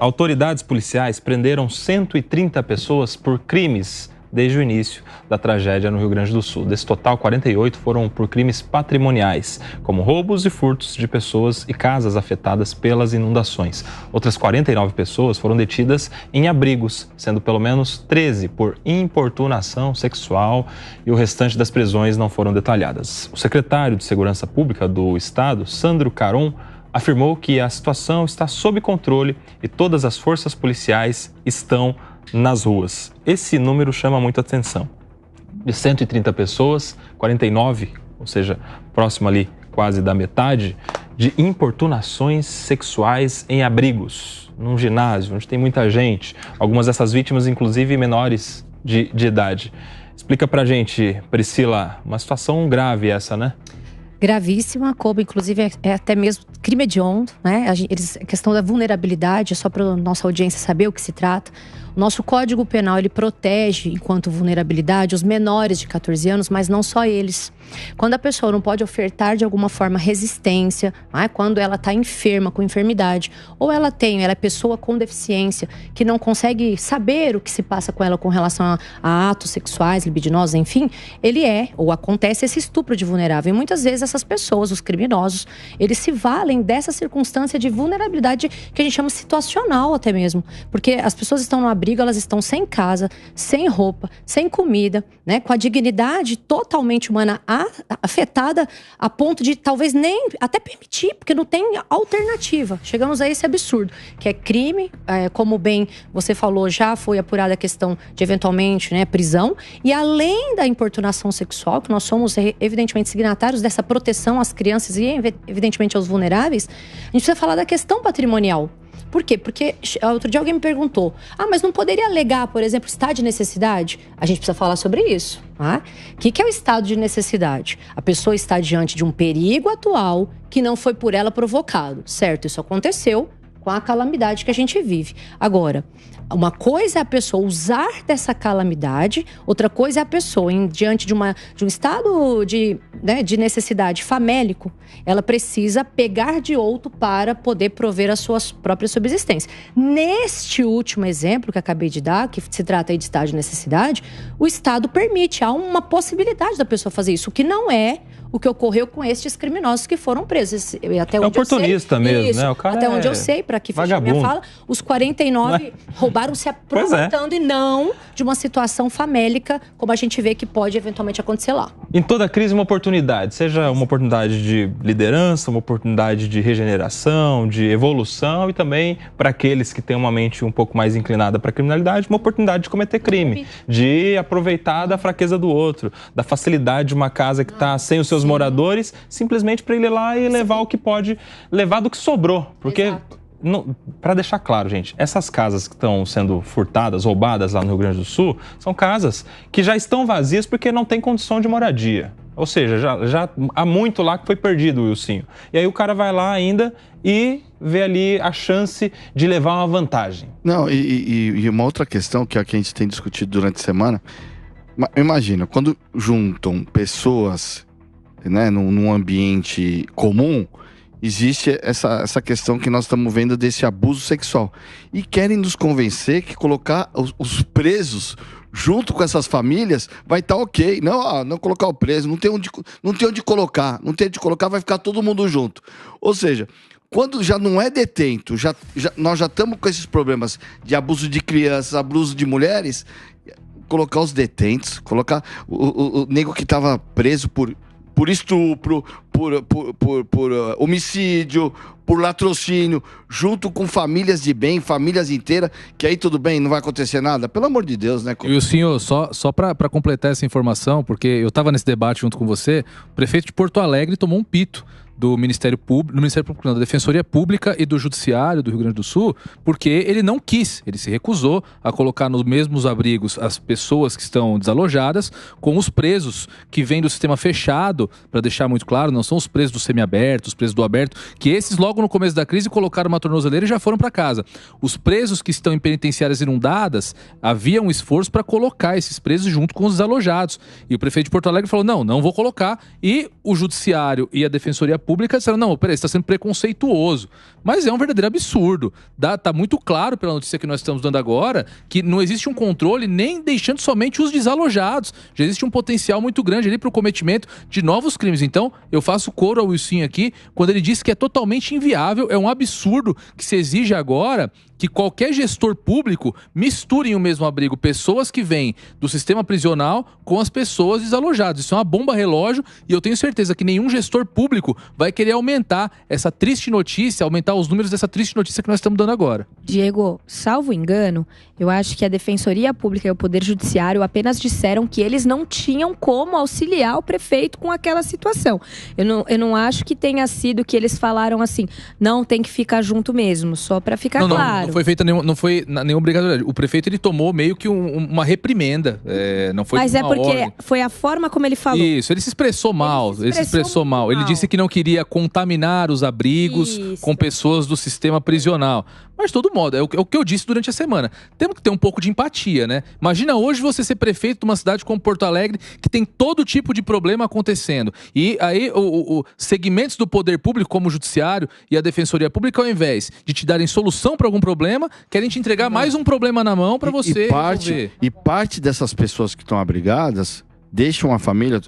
Autoridades policiais prenderam 130 pessoas por crimes desde o início da tragédia no Rio Grande do Sul. Desse total, 48 foram por crimes patrimoniais, como roubos e furtos de pessoas e casas afetadas pelas inundações. Outras 49 pessoas foram detidas em abrigos, sendo pelo menos 13 por importunação sexual, e o restante das prisões não foram detalhadas. O secretário de Segurança Pública do Estado, Sandro Caron, afirmou que a situação está sob controle e todas as forças policiais estão nas ruas. Esse número chama muita atenção. De 130 pessoas, 49, ou seja, próximo ali quase da metade, de importunações sexuais em abrigos, num ginásio, onde tem muita gente. Algumas dessas vítimas, inclusive, menores de idade. Explica pra gente, Priscila, uma situação grave essa, né? Gravíssima, como inclusive é até mesmo crime hediondo, né? A questão da vulnerabilidade, é só para nossa audiência saber o que se trata. O nosso Código Penal, ele protege, enquanto vulnerabilidade, os menores de 14 anos, mas não só eles. Quando a pessoa não pode ofertar de alguma forma resistência, quando ela está enferma, com enfermidade, ou ela é pessoa com deficiência, que não consegue saber o que se passa com ela com relação a atos sexuais, libidinosos, enfim, ou acontece esse estupro de vulnerável. E muitas vezes essas pessoas, os criminosos, eles se valem dessa circunstância de vulnerabilidade que a gente chama situacional até mesmo. Porque as pessoas estão no abrigo, elas estão sem casa, sem roupa, sem comida, né? Com a dignidade totalmente humana afetada a ponto de talvez nem até permitir, porque não tem alternativa. Chegamos a esse absurdo, que é crime, como bem você falou, já foi apurada a questão de eventualmente, né, prisão. E além da importunação sexual, que nós somos evidentemente signatários dessa proteção às crianças e evidentemente aos vulneráveis, a gente precisa falar da questão patrimonial. Por quê? Porque outro dia alguém me perguntou: mas não poderia alegar, por exemplo, estado de necessidade? A gente precisa falar sobre isso. O que é o estado de necessidade? A pessoa está diante de um perigo atual que não foi por ela provocado, certo? Isso aconteceu com a calamidade que a gente vive. Agora, uma coisa é a pessoa usar dessa calamidade, outra coisa é a pessoa, diante de um estado de necessidade famélico, ela precisa pegar de outro para poder prover a sua própria subsistência. Neste último exemplo que acabei de dar, que se trata aí de estado de necessidade, o Estado permite, há uma possibilidade da pessoa fazer isso, o que não é o que ocorreu com estes criminosos que foram presos. Até onde oportunista eu sei, mesmo, isso, né? O cara até onde eu sei, para que fechar minha fala, os 49 roubaram se aproveitando e não de uma situação famélica, como a gente vê que pode eventualmente acontecer lá. Em toda crise, uma oportunidade. Seja uma oportunidade de liderança, uma oportunidade de regeneração, de evolução, e também para aqueles que têm uma mente um pouco mais inclinada para a criminalidade, uma oportunidade de cometer crime, de aproveitar da fraqueza do outro, da facilidade de uma casa que está sem os seus moradores, simplesmente para ele ir lá e levar o que pode levar do que sobrou. Porque, para deixar claro, gente, essas casas que estão sendo furtadas, roubadas lá no Rio Grande do Sul, são casas que já estão vazias porque não tem condição de moradia. Ou seja, já há muito lá que foi perdido o Wilsinho. E aí o cara vai lá ainda e vê ali a chance de levar uma vantagem. Não, e uma outra questão que a gente tem discutido durante a semana, imagina, quando juntam pessoas, né, num ambiente comum, existe essa questão que nós estamos vendo desse abuso sexual. E querem nos convencer que colocar os presos junto com essas famílias vai estar ok. Não colocar o preso, não tem onde colocar, vai ficar todo mundo junto. Ou seja, quando já não é detento, nós já estamos com esses problemas de abuso de crianças, abuso de mulheres, colocar os detentos, colocar o nego que estava preso por estupro, por homicídio, por latrocínio, junto com famílias de bem, famílias inteiras, que aí tudo bem, não vai acontecer nada. Pelo amor de Deus, né? E o senhor, só para completar essa informação, porque eu estava nesse debate junto com você, o prefeito de Porto Alegre tomou um pito do Ministério Público, da Defensoria Pública e do Judiciário do Rio Grande do Sul, porque ele não quis, ele se recusou a colocar nos mesmos abrigos as pessoas que estão desalojadas com os presos que vêm do sistema fechado, para deixar muito claro, não são os presos do semiaberto, os presos do aberto, que esses logo no começo da crise colocaram uma tornozeleira e já foram para casa. Os presos que estão em penitenciárias inundadas, havia um esforço para colocar esses presos junto com os desalojados. E o prefeito de Porto Alegre falou, não vou colocar, e o Judiciário e a Defensoria Pública Pública disseram, não, peraí, você está sendo preconceituoso. Mas é um verdadeiro absurdo. Tá muito claro pela notícia que nós estamos dando agora que não existe um controle nem deixando somente os desalojados. Já existe um potencial muito grande ali para o cometimento de novos crimes. Então, eu faço coro ao Wilson aqui quando ele disse que é totalmente inviável, é um absurdo que se exige agora que qualquer gestor público misture em um mesmo abrigo pessoas que vêm do sistema prisional com as pessoas desalojadas. Isso é uma bomba relógio e eu tenho certeza que nenhum gestor público vai querer aumentar essa triste notícia, aumentar os números dessa triste notícia que nós estamos dando agora. Diego, salvo engano, eu acho que a Defensoria Pública e o Poder Judiciário apenas disseram que eles não tinham como auxiliar o prefeito com aquela situação. Eu não acho que tenha sido que eles falaram assim, não, tem que ficar junto mesmo, só para ficar claro. Não foi feita nenhuma obrigatoriedade. O prefeito, ele tomou meio que uma reprimenda. Não foi Mas uma é porque ordem. foi a forma como ele falou. Isso, ele se expressou mal. Ele disse que não queria contaminar os abrigos com pessoas do sistema prisional. Mas de todo modo, é o que eu disse durante a semana. Temos que ter um pouco de empatia, né? Imagina hoje você ser prefeito de uma cidade como Porto Alegre, que tem todo tipo de problema acontecendo. E aí, segmentos do poder público, como o Judiciário e a Defensoria Pública, ao invés de te darem solução para algum problema, querem te entregar mais um problema na mão para você resolver. E parte dessas pessoas que estão abrigadas deixam a família,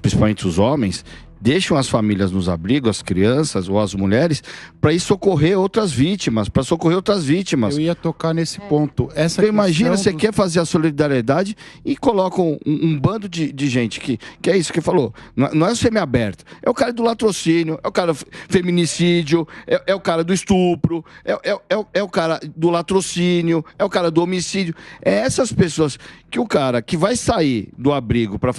principalmente os homens, deixam as famílias nos abrigos, as crianças ou as mulheres, para ir socorrer outras vítimas, Eu ia tocar nesse ponto. Então, imagina, você quer fazer a solidariedade e coloca um bando de gente que é isso que falou. Não é o semiaberto, é o cara do latrocínio, é o cara do feminicídio, é o cara do estupro, é o cara do latrocínio, é o cara do homicídio. É essas pessoas que o cara que vai sair do abrigo para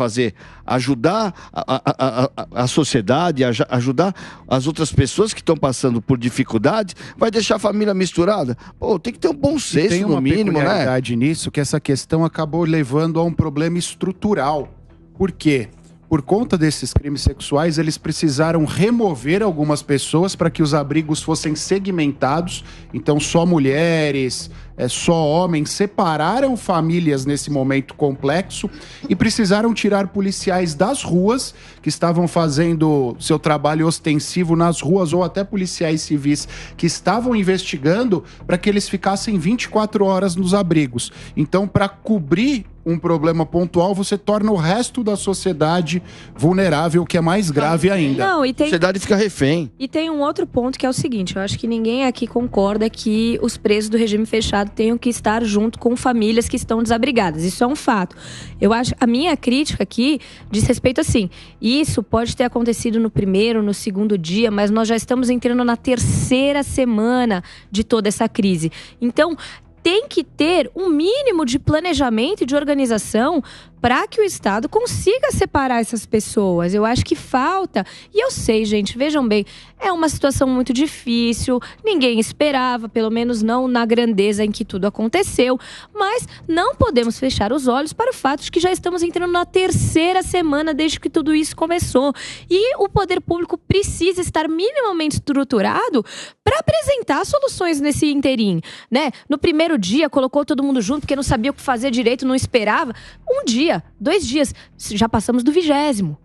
ajudar a sociedade, ajudar as outras pessoas que estão passando por dificuldades, vai deixar a família misturada. Pô, tem que ter um bom senso, no mínimo, né? Tem uma peculiaridade nisso, que essa questão acabou levando a um problema estrutural. Por quê? Por conta desses crimes sexuais, eles precisaram remover algumas pessoas para que os abrigos fossem segmentados. Então, só mulheres, só homens, separaram famílias nesse momento complexo e precisaram tirar policiais das ruas que estavam fazendo seu trabalho ostensivo nas ruas, ou até policiais civis que estavam investigando, para que eles ficassem 24 horas nos abrigos. Então, para cobrir um problema pontual, você torna o resto da sociedade vulnerável, que é mais grave ainda. Não, A sociedade fica refém. E tem um outro ponto que é o seguinte, eu acho que ninguém aqui concorda que os presos do regime fechado tenham que estar junto com famílias que estão desabrigadas. Isso é um fato. Eu acho, a minha crítica aqui diz respeito assim, isso pode ter acontecido no primeiro, no segundo dia, mas nós já estamos entrando na terceira semana de toda essa crise. Então, tem que ter um mínimo de planejamento e de organização para que o Estado consiga separar essas pessoas. Eu acho que falta. E eu sei, gente, vejam bem, é uma situação muito difícil, ninguém esperava, pelo menos não na grandeza em que tudo aconteceu, mas não podemos fechar os olhos para o fato de que já estamos entrando na terceira semana desde que tudo isso começou. E o poder público precisa estar minimamente estruturado para apresentar soluções nesse interim, né? No primeiro dia, colocou todo mundo junto porque não sabia o que fazer direito, não esperava. Um dia, 2 dias, já passamos do 20º.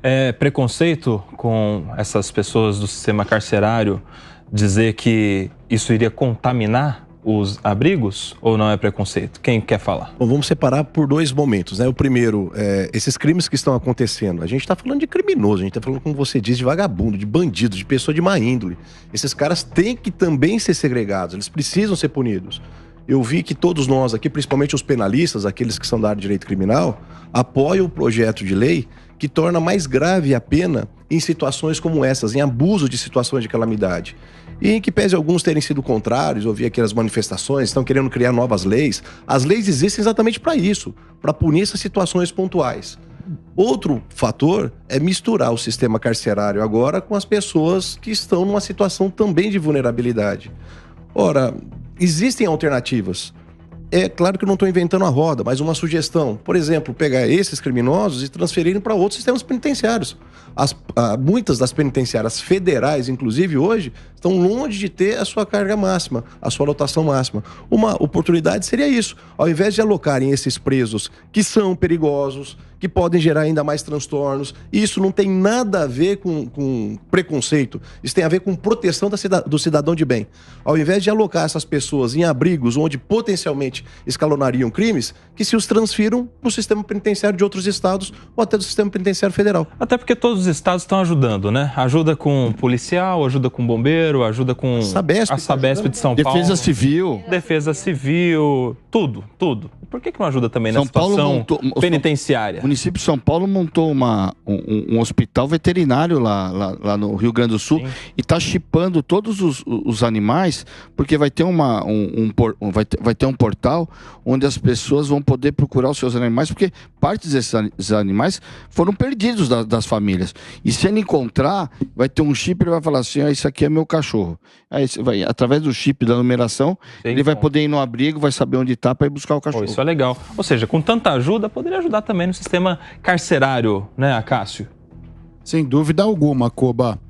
É preconceito com essas pessoas do sistema carcerário dizer que isso iria contaminar os abrigos, ou não é preconceito? Quem quer falar? Bom, vamos separar por 2 momentos, né? O primeiro, esses crimes que estão acontecendo. A gente está falando de criminoso, a gente está falando, como você diz, de vagabundo, de bandido, de pessoa de má índole. Esses caras têm que também ser segregados, eles precisam ser punidos. Eu vi que todos nós aqui, principalmente os penalistas, aqueles que são da área de direito criminal, apoiam o projeto de lei que torna mais grave a pena em situações como essas, em abuso de situações de calamidade. E em que pese alguns terem sido contrários, eu vi aqui as manifestações, estão querendo criar novas leis. As leis existem exatamente para isso, para punir essas situações pontuais. Outro fator é misturar o sistema carcerário agora com as pessoas que estão numa situação também de vulnerabilidade. Ora, existem alternativas. É claro que eu não estou inventando a roda, mas uma sugestão. Por exemplo, pegar esses criminosos e transferirem para outros sistemas penitenciários. Muitas das penitenciárias federais, inclusive hoje, estão longe de ter a sua carga máxima, a sua lotação máxima. Uma oportunidade seria isso. Ao invés de alocarem esses presos que são perigosos, que podem gerar ainda mais transtornos. Isso não tem nada a ver com preconceito. Isso tem a ver com proteção do cidadão de bem. Ao invés de alocar essas pessoas em abrigos onde potencialmente escalonariam crimes, que se os transfiram para o sistema penitenciário de outros estados ou até do sistema penitenciário federal. Até porque todos os estados estão ajudando, né? Ajuda com policial, ajuda com bombeiro, ajuda com a Sabesp de São Paulo. Defesa Civil, tudo. Por que não ajuda também na situação penitenciária? O município de São Paulo montou um hospital veterinário lá no Rio Grande do Sul. Sim. E está chipando todos os animais, porque vai ter vai ter um portal onde as pessoas vão poder procurar os seus animais, porque parte desses animais foram perdidos das famílias. E se ele encontrar, vai ter um chip, ele vai falar assim, isso aqui é meu cachorro. Aí, através do chip da numeração, ele vai poder ir no abrigo, vai saber onde está para ir buscar o cachorro. Isso é legal. Ou seja, com tanta ajuda, poderia ajudar também no sistema carcerário, né, Acácio? Sem dúvida alguma, Koba.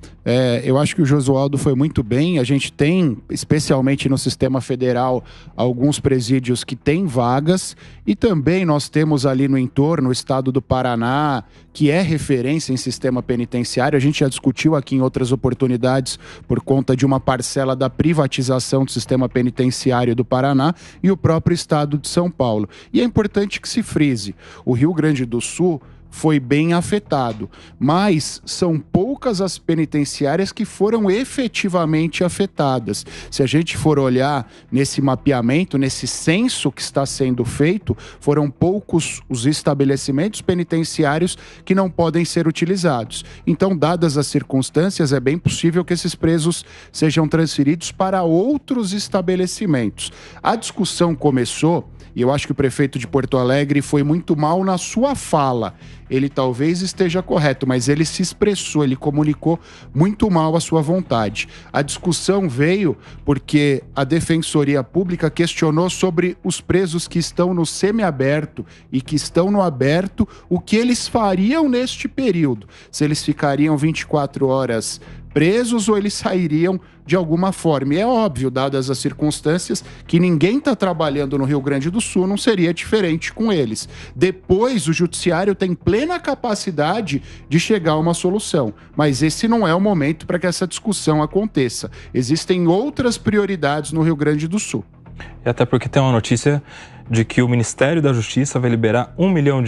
Eu acho que o Josualdo foi muito bem. A gente tem, especialmente no sistema federal, alguns presídios que têm vagas. E também nós temos ali no entorno o estado do Paraná, que é referência em sistema penitenciário. A gente já discutiu aqui em outras oportunidades por conta de uma parcela da privatização do sistema penitenciário do Paraná e o próprio estado de São Paulo. E é importante que se frise. O Rio Grande do Sul foi bem afetado, mas são poucas as penitenciárias que foram efetivamente afetadas. Se a gente for olhar nesse mapeamento, nesse censo que está sendo feito, foram poucos os estabelecimentos penitenciários que não podem ser utilizados. Então, dadas as circunstâncias, é bem possível que esses presos sejam transferidos para outros estabelecimentos. A discussão começou, e eu acho que o prefeito de Porto Alegre foi muito mal na sua fala. Ele talvez esteja correto, mas ele se expressou, ele comunicou muito mal a sua vontade. A discussão veio porque a Defensoria Pública questionou sobre os presos que estão no semiaberto e que estão no aberto, o que eles fariam neste período. Se eles ficariam 24 horas presos ou eles sairiam de alguma forma. E é óbvio, dadas as circunstâncias, que ninguém está trabalhando no Rio Grande do Sul, não seria diferente com eles. Depois, o judiciário tem plena capacidade de chegar a uma solução, mas esse não é o momento para que essa discussão aconteça. Existem outras prioridades no Rio Grande do Sul. E até porque tem uma notícia de que o Ministério da Justiça vai liberar R$1 milhão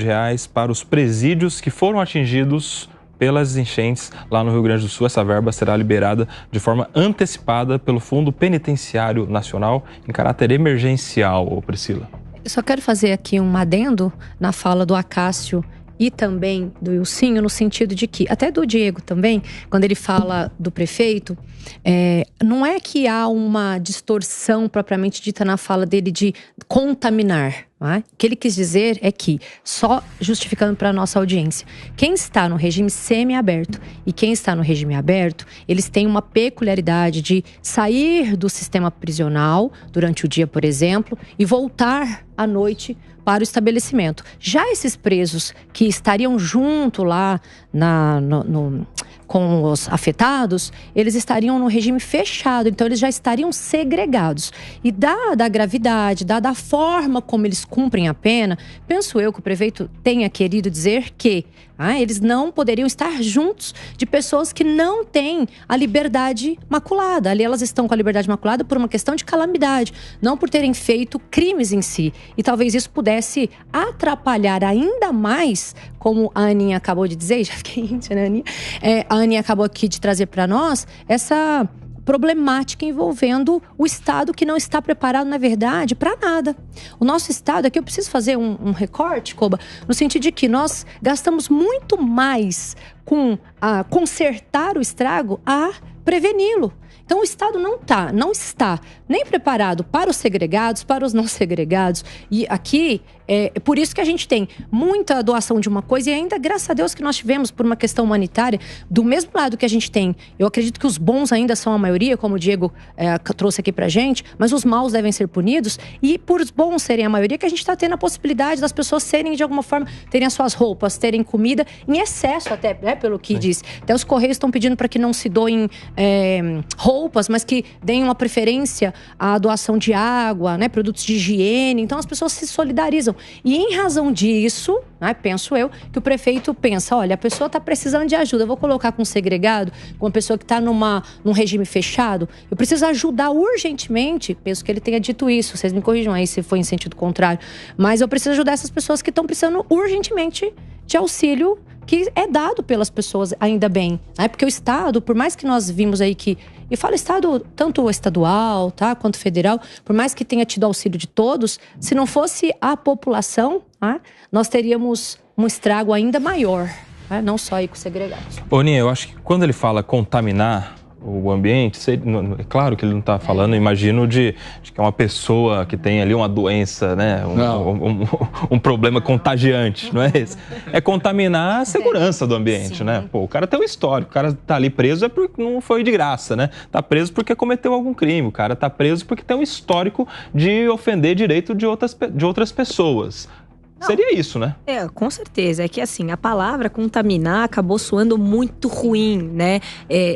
para os presídios que foram atingidos pelas enchentes lá no Rio Grande do Sul. Essa verba será liberada de forma antecipada pelo Fundo Penitenciário Nacional em caráter emergencial, Priscila. Eu só quero fazer aqui um adendo na fala do Acácio e também do Ilcinho, no sentido de que, até do Diego também, quando ele fala do prefeito, não é que há uma distorção propriamente dita na fala dele de contaminar. O que ele quis dizer é que, só justificando para a nossa audiência, quem está no regime semi-aberto e quem está no regime aberto, eles têm uma peculiaridade de sair do sistema prisional durante o dia, por exemplo, e voltar à noite para o estabelecimento. Já esses presos que estariam junto lá com os afetados, eles estariam no regime fechado, então eles já estariam segregados. E dada a gravidade, dada a forma como eles cumprem a pena, penso eu que o prefeito tenha querido dizer que eles não poderiam estar juntos de pessoas que não têm a liberdade maculada. Ali elas estão com a liberdade maculada por uma questão de calamidade, não por terem feito crimes em si. E talvez isso pudesse atrapalhar ainda mais, como a Aninha acabou de dizer, já fiquei íntima, né, Aninha? A Aninha acabou aqui de trazer para nós essa problemática envolvendo o Estado que não está preparado, na verdade, para nada. O nosso Estado, aqui eu preciso fazer um recorte, Koba, no sentido de que nós gastamos muito mais com consertar o estrago a preveni-lo. Então, o Estado não está nem preparado para os segregados, para os não segregados. E aqui, é por isso que a gente tem muita doação de uma coisa e ainda, graças a Deus, que nós tivemos por uma questão humanitária, do mesmo lado que a gente tem. Eu acredito que os bons ainda são a maioria, como o Diego trouxe aqui pra gente, mas os maus devem ser punidos. E por os bons serem a maioria, que a gente está tendo a possibilidade das pessoas serem, de alguma forma, terem as suas roupas, terem comida, em excesso até, né, pelo que diz. Até os Correios estão pedindo para que não se doem roupas, mas que deem uma preferência à doação de água, né, produtos de higiene. Então as pessoas se solidarizam. precisam. E em razão disso, né, penso eu, que o prefeito pensa, olha, a pessoa está precisando de ajuda, eu vou colocar com um segregado, com uma pessoa que está num regime fechado, eu preciso ajudar urgentemente, penso que ele tenha dito isso, vocês me corrijam aí se foi em sentido contrário, mas eu preciso ajudar essas pessoas que estão precisando urgentemente de auxílio que é dado pelas pessoas, ainda bem, né? Porque o Estado, por mais que nós vimos aí que, e falo Estado, tanto estadual, tá, quanto federal, por mais que tenha tido auxílio de todos, se não fosse a população, né, nós teríamos um estrago ainda maior, né? Não só aí com segregados. Boninha, eu acho que quando ele fala contaminar o ambiente, é claro que ele não está falando, imagino, de que é uma pessoa que tem ali uma doença, né? Um problema contagiante, não é isso? É contaminar a segurança do ambiente, sim, né? Pô, o cara tem um histórico, o cara tá ali preso é porque não foi de graça, né? Tá preso porque cometeu algum crime, o cara tá preso porque tem um histórico de ofender direito de outras pessoas. Não. Seria isso, né? Com certeza. É que assim, a palavra contaminar acabou soando muito ruim, né?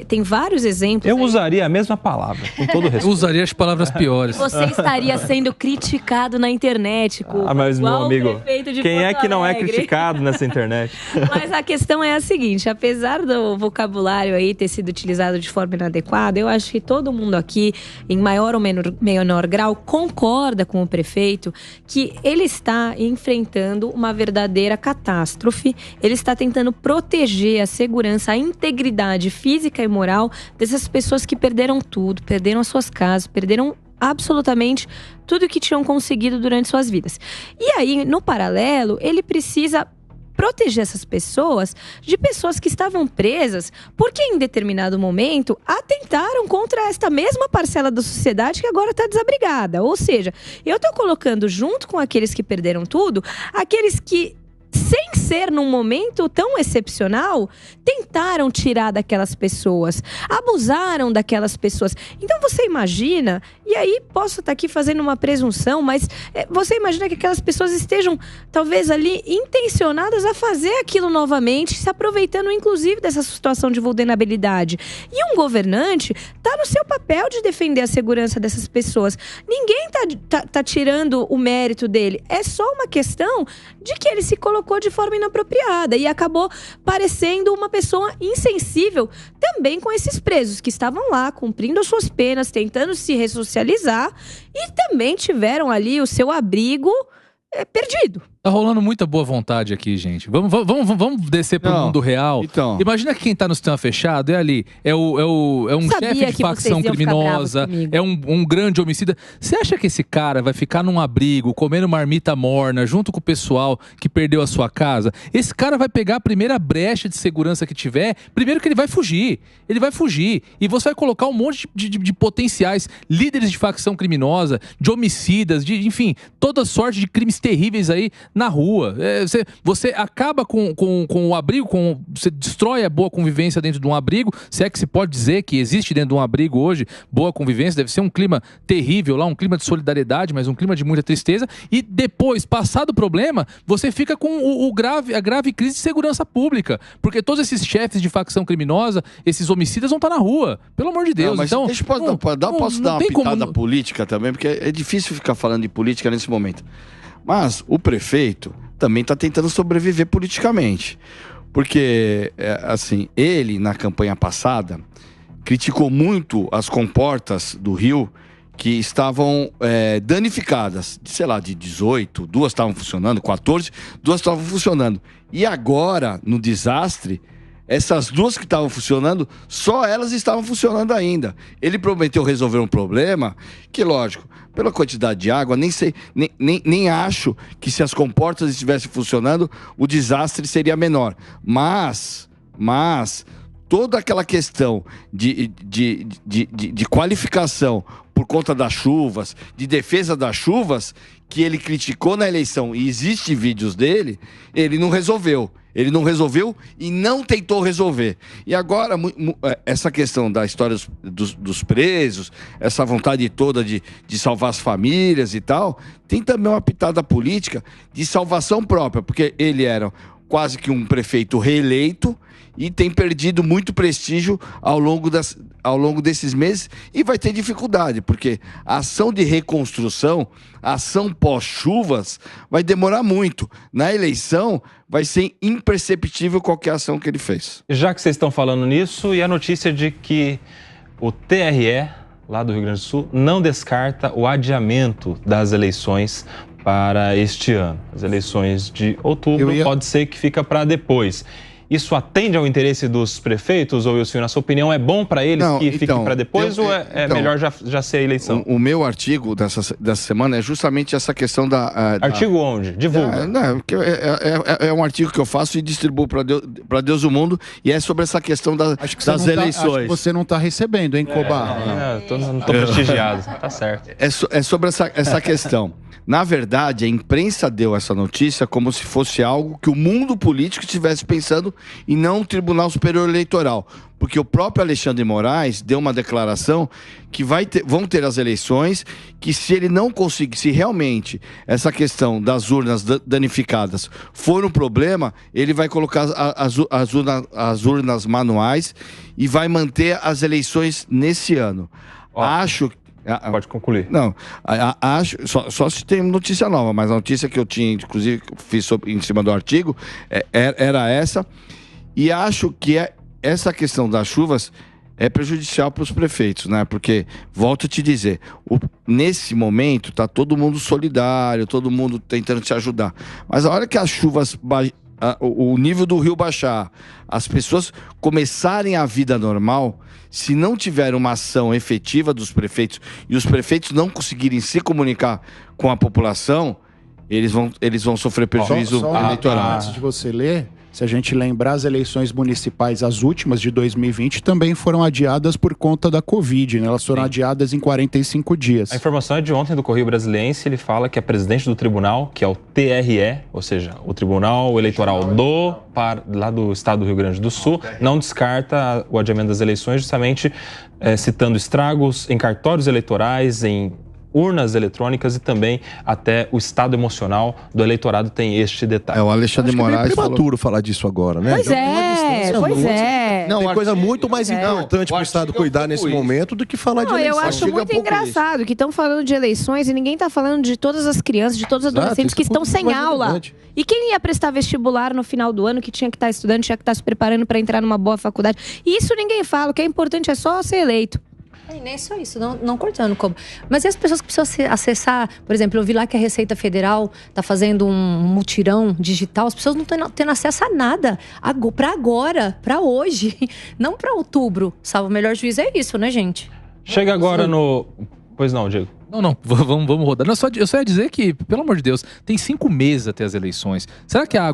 Tem vários exemplos. Eu usaria a mesma palavra, com todo respeito. Eu usaria as palavras piores. Você estaria sendo criticado na internet. Mas meu amigo, quem é que não é criticado nessa internet? Mas a questão é a seguinte, apesar do vocabulário aí ter sido utilizado de forma inadequada, eu acho que todo mundo aqui, em maior ou menor grau, concorda com o prefeito que ele está enfrentando uma verdadeira catástrofe. Ele está tentando proteger a segurança, a integridade física e moral dessas pessoas que perderam tudo, perderam as suas casas, perderam absolutamente tudo o que tinham conseguido durante suas vidas. E aí, no paralelo, ele precisa proteger essas pessoas de pessoas que estavam presas porque em determinado momento atentaram contra esta mesma parcela da sociedade que agora está desabrigada. Ou seja, eu estou colocando junto com aqueles que perderam tudo, aqueles que, sem ser num momento tão excepcional, tentaram tirar daquelas pessoas, abusaram daquelas pessoas. Então você imagina, e aí posso estar aqui fazendo uma presunção, mas você imagina que aquelas pessoas estejam talvez ali intencionadas a fazer aquilo novamente, se aproveitando inclusive dessa situação de vulnerabilidade. E um governante está no seu papel de defender a segurança dessas pessoas. Ninguém tá tirando o mérito dele. É só uma questão de que ele se colocou de forma inapropriada e acabou parecendo uma pessoa insensível também com esses presos que estavam lá cumprindo as suas penas, tentando se ressocializar e também tiveram ali o seu abrigo perdido. Tá rolando muita boa vontade aqui, gente. Vamos descer pro mundo real. Então. Imagina que quem tá no sistema fechado é ali. É um chefe de facção criminosa, é um grande homicida. Você acha que esse cara vai ficar num abrigo, comendo marmita morna, junto com o pessoal que perdeu a sua casa? Esse cara vai pegar a primeira brecha de segurança que tiver, primeiro que ele vai fugir. Ele vai fugir. E você vai colocar um monte de potenciais líderes de facção criminosa, de homicidas, enfim, toda sorte de crimes terríveis aí na rua. Você acaba com o abrigo, você destrói a boa convivência dentro de um abrigo, se é que se pode dizer que existe dentro de um abrigo hoje boa convivência, deve ser um clima terrível lá, um clima de solidariedade, mas um clima de muita tristeza, e depois, passado o problema, você fica com a grave crise de segurança pública, porque todos esses chefes de facção criminosa, esses homicidas vão estar na rua, pelo amor de Deus. Não, então, posso dar uma pitada política também, porque é difícil ficar falando de política nesse momento. Mas o prefeito também está tentando sobreviver politicamente. Porque, assim, ele, na campanha passada, criticou muito as comportas do Rio que estavam danificadas. Sei lá, de 18, 2 estavam funcionando, 14, 2 estavam funcionando. E agora, no desastre, essas 2 que estavam funcionando, só elas estavam funcionando ainda. Ele prometeu resolver um problema que, lógico, pela quantidade de água, nem acho que se as comportas estivessem funcionando, o desastre seria menor. Mas toda aquela questão de qualificação por conta das chuvas, de defesa das chuvas, que ele criticou na eleição, e existem vídeos dele, ele não resolveu. Ele não resolveu e não tentou resolver. E agora, essa questão da história dos presos, essa vontade toda de salvar as famílias e tal, tem também uma pitada política de salvação própria, porque ele era quase que um prefeito reeleito e tem perdido muito prestígio ao longo desses meses e vai ter dificuldade, porque a ação de reconstrução, a ação pós-chuvas, vai demorar muito. Na eleição, vai ser imperceptível qualquer ação que ele fez. Já que vocês estão falando nisso, e a notícia de que o TRE, lá do Rio Grande do Sul, não descarta o adiamento das eleições para este ano. As eleições de outubro pode ser que fica para depois. Isso atende ao interesse dos prefeitos, ou Wilson, na sua opinião, é bom para eles que fiquem para depois ou é melhor já ser a eleição? O meu artigo dessa semana é justamente essa questão da... Artigo onde? Divulga. É um artigo que eu faço e distribuo para Deus o mundo, e é sobre essa questão das eleições. Acho que você não está recebendo, hein, Cobá? Não estou prestigiado, tá certo. É sobre essa questão. Na verdade, a imprensa deu essa notícia como se fosse algo que o mundo político estivesse pensando e não o Tribunal Superior Eleitoral. Porque o próprio Alexandre Moraes deu uma declaração que vão ter as eleições, que se ele não conseguir, se realmente essa questão das urnas danificadas for um problema, ele vai colocar as urnas manuais e vai manter as eleições nesse ano. Acho que... Pode concluir. Não, acho, só se tem notícia nova, mas a notícia que eu tinha, inclusive, fiz em cima do artigo, era essa. E acho que essa questão das chuvas é prejudicial para os prefeitos, né? Porque, volto a te dizer, nesse momento tá todo mundo solidário, todo mundo tentando te ajudar. Mas a hora que as chuvas... o nível do rio baixar, as pessoas começarem a vida normal, se não tiver uma ação efetiva dos prefeitos e os prefeitos não conseguirem se comunicar com a população, eles vão sofrer prejuízo eleitoral. Antes de você ler, se a gente lembrar, as eleições municipais, as últimas de 2020, também foram adiadas por conta da Covid, né? Elas foram adiadas em 45 dias. A informação é de ontem do Correio Brasiliense. Ele fala que a presidente do tribunal, que é o TRE, ou seja, o Tribunal Eleitoral lá do estado do Rio Grande do Sul, não descarta o adiamento das eleições, justamente citando estragos em cartórios eleitorais, em urnas eletrônicas e também até o estado emocional do eleitorado tem este detalhe. O Alexandre Moraes é prematuro falar disso agora, né? Pois é. Não, tem coisa muito mais importante para o Estado cuidar nesse momento do que falar de eleições. Eu acho muito engraçado que estão falando de eleições e ninguém está falando de todas as crianças, de todos os adolescentes que estão sem aula. E quem ia prestar vestibular no final do ano, que tinha que estar estudando, tinha que estar se preparando para entrar numa boa faculdade. E isso ninguém fala. O que é importante é só ser eleito. E nem só isso, não cortando como. Mas e as pessoas que precisam acessar, por exemplo, eu vi lá que a Receita Federal está fazendo um mutirão digital, as pessoas não estão tendo acesso a nada para agora, para hoje, não para outubro. Salvo o melhor juízo é isso, né, gente? Chega agora no... Pois não, Diego. Não, vamos rodar. Não, eu só ia dizer que, pelo amor de Deus, tem 5 meses até as eleições. Será que a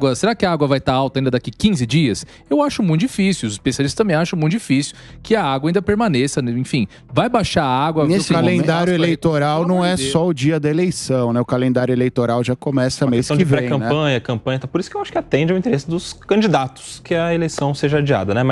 água vai estar alta ainda daqui 15 dias? Eu acho muito difícil, os especialistas também acham muito difícil que a água ainda permaneça. Enfim, vai baixar a água... Nesse calendário eleitoral não é só o dia da eleição, né? O calendário eleitoral já começa mês que vem, pré-campanha, campanha. Por isso que eu acho que atende ao interesse dos candidatos que a eleição seja adiada, né?